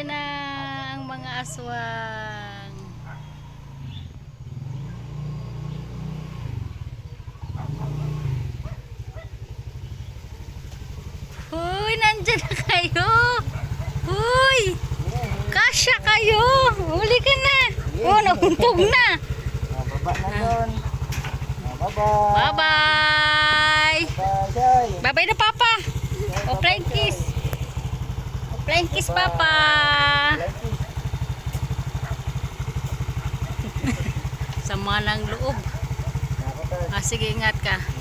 na ang mga aswang. Huy, nandyan na kayo. Huy, kasya kayo. Huli ka na. Oh, nahuntog na. Baba na doon. Bye-bye. Bye-bye. Bye-bye. Bye-bye na, Papa. O, flying kiss. O, flying kiss, Papa. Sama ng loob. Sige, ingat ka.